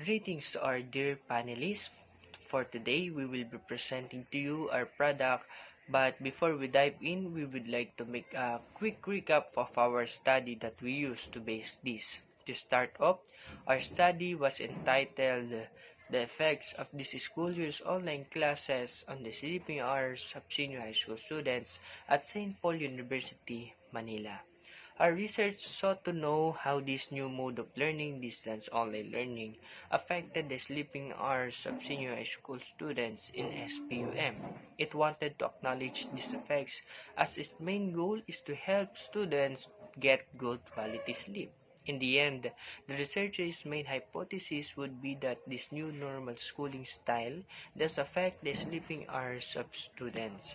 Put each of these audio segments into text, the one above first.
Greetings to our dear panelists. For today, we will be presenting to you our product. But before we dive in, we would like to make a quick recap of our study that we used to base this. To start off, our study was entitled The Effects of this School Year's Online Classes on the Sleeping Hours of Senior High School Students at St. Paul University, Manila. Our research sought to know how this new mode of learning, distance online learning, affected the sleeping hours of senior high school students in SPUM. It wanted to acknowledge these effects as its main goal is to help students get good quality sleep. In the end, the researchers' main hypothesis would be that this new normal schooling style does affect the sleeping hours of students.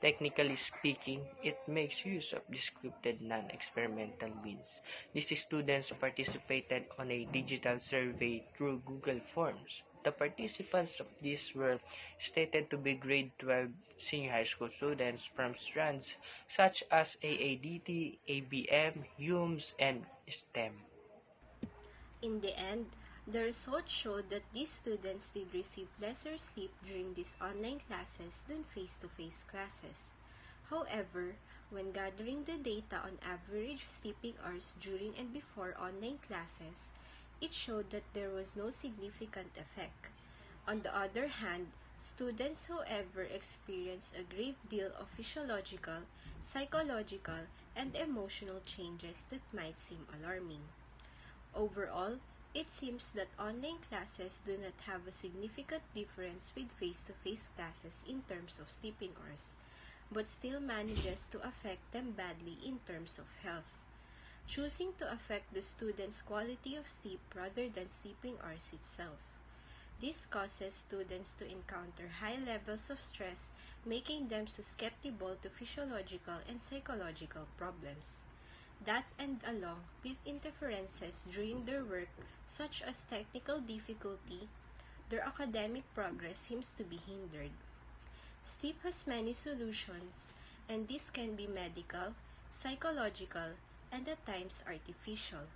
Technically speaking, it makes use of the scripted non-experimental means. These students participated on a digital survey through Google Forms. The participants of this were stated to be grade 12 senior high school students from strands such as AADT, ABM, HUMS, and STEM. In the end, the results showed that these students did receive lesser sleep during these online classes than face-to-face classes. However, when gathering the data on average sleeping hours during and before online classes, it showed that there was no significant effect. On the other hand, students, however, experienced a great deal of physiological, psychological, and emotional changes that might seem alarming. Overall, it seems that online classes do not have a significant difference with face-to-face classes in terms of sleeping hours, but still manages to affect them badly in terms of health, choosing to affect the students' quality of sleep rather than sleeping hours itself. This causes students to encounter high levels of stress, making them susceptible to physiological and psychological problems. That and along with interferences during their work such as technical difficulty, their academic progress seems to be hindered. Sleep has many solutions, and this can be medical, psychological, and at times artificial.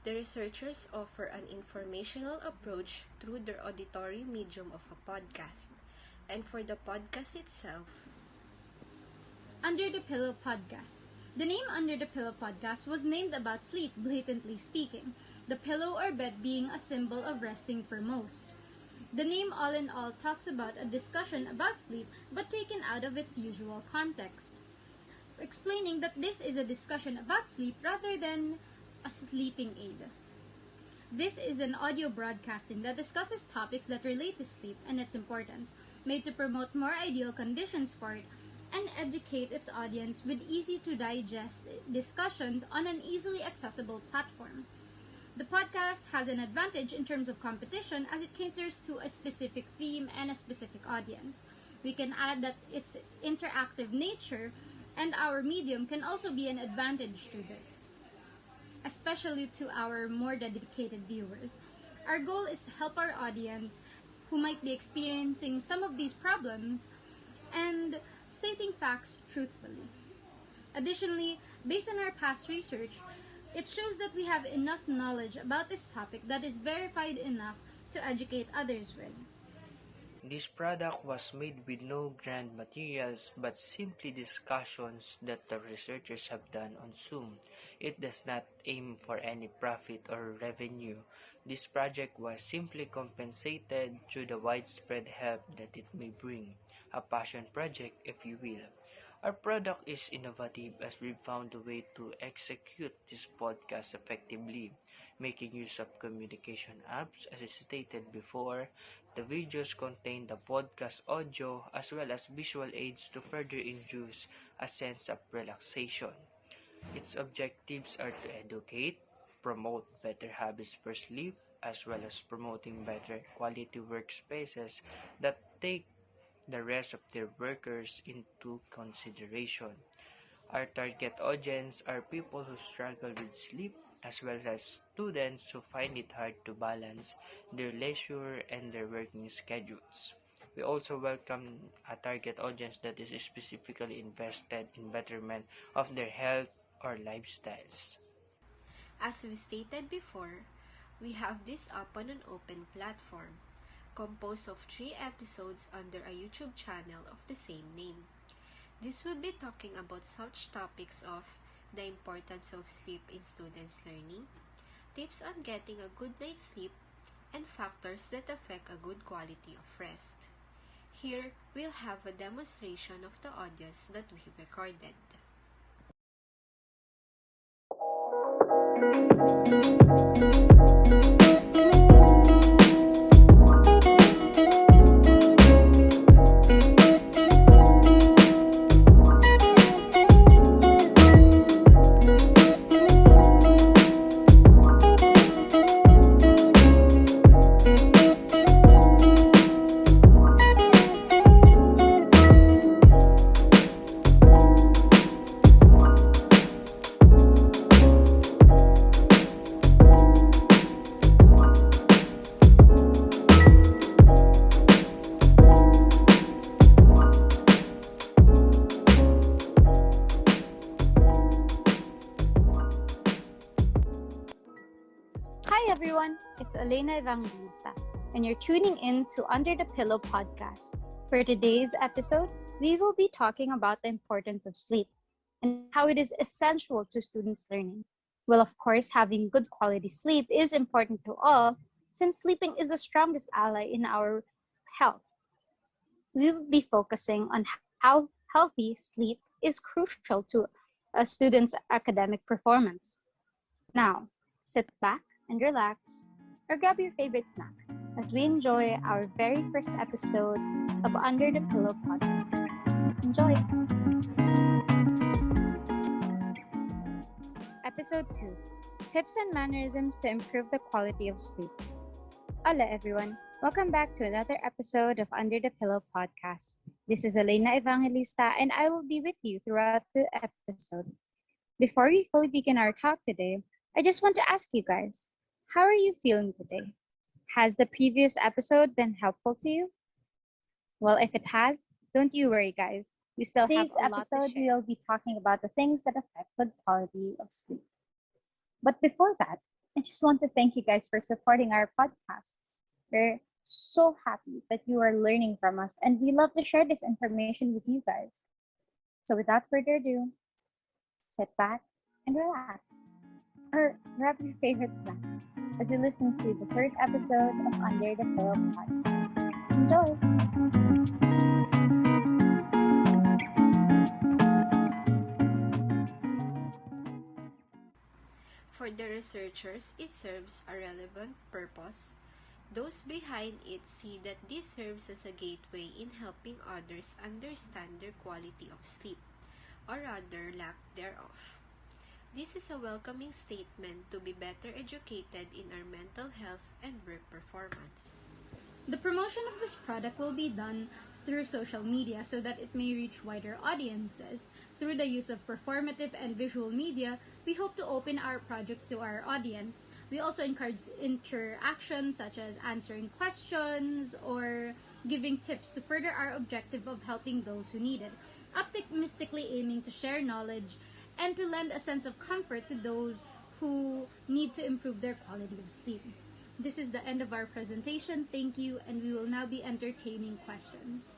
The researchers offer an informational approach through their auditory medium of a podcast. And for the podcast itself, Under the Pillow Podcast. The name Under the Pillow Podcast was named about sleep, blatantly speaking, the pillow or bed being a symbol of resting for most. The name all in all talks about a discussion about sleep but taken out of its usual context, explaining that this is a discussion about sleep rather than a sleeping aid. This is an audio broadcasting that discusses topics that relate to sleep and its importance, made to promote more ideal conditions for it and educate its audience with easy-to-digest discussions on an easily accessible platform. The podcast has an advantage in terms of competition as it caters to a specific theme and a specific audience. We can add that its interactive nature and our medium can also be an advantage to this, especially to our more dedicated viewers. Our goal is to help our audience who might be experiencing some of these problems and stating facts truthfully. Additionally, based on our past research, it shows that we have enough knowledge about this topic that is verified enough to educate others with. This product was made with no grand materials but simply discussions that the researchers have done on Zoom. It does not aim for any profit or revenue. This project was simply compensated through the widespread help that it may bring, a passion project if you will. Our product is innovative as we found a way to execute this podcast effectively, making use of communication apps as I stated before. The videos contain the podcast audio as well as visual aids to further induce a sense of relaxation. Its objectives are to educate, promote better habits for sleep, as well as promoting better quality workspaces that take the rest of their workers into consideration. Our target audience are people who struggle with sleep as well as students who find it hard to balance their leisure and their working schedules. We also welcome a target audience that is specifically invested in betterment of their health or lifestyles. as we stated before, We have this up on an open platform, composed of 3 episodes under a YouTube channel of the same name. This will be talking about such topics of the importance of sleep in students' learning, tips on getting a good night's sleep, and factors that affect a good quality of rest. Here, we'll have a demonstration of the audios that we recorded. Hi everyone, it's Alleyna Evangelista, and you're tuning in to Under the Pillow podcast. For today's episode, we will be talking about the importance of sleep and how it is essential to students' learning. Well, of course, having good quality sleep is important to all, since sleeping is the strongest ally in our health. We will be focusing on how healthy sleep is crucial to a student's academic performance. Now, sit back and relax, or grab your favorite snack as we enjoy our very first episode of Under the Pillow podcast. Enjoy! Episode 2: Tips and Mannerisms to Improve the Quality of Sleep. Hola everyone! Welcome back to another episode of Under the Pillow podcast. This is Alleyna Evangelista, and I will be with you throughout the episode. Before we fully begin our talk today, I just want to ask you guys, how are you feeling today? Has the previous episode been helpful to you? Well, if it has, don't you worry, guys. We still have a lot to share. Today's episode, we'll be talking about the things that affect good quality of sleep. But before that, I just want to thank you guys for supporting our podcast. We're so happy that you are learning from us, and we love to share this information with you guys. So without further ado, sit back and relax, or grab your favorite snack as you listen to the third episode of Under the Pillow podcast. Enjoy! For the researchers, it serves a relevant purpose. Those behind it see that this serves as a gateway in helping others understand their quality of sleep, or rather lack thereof. This is a welcoming statement to be better educated in our mental health and work performance. The promotion of this product will be done through social media so that it may reach wider audiences. Through the use of performative and visual media, we hope to open our project to our audience. We also encourage interaction such as answering questions or giving tips to further our objective of helping those who need it, optimistically aiming to share knowledge and to lend a sense of comfort to those who need to improve their quality of sleep. This is the end of our presentation. Thank you, and we will now be entertaining questions.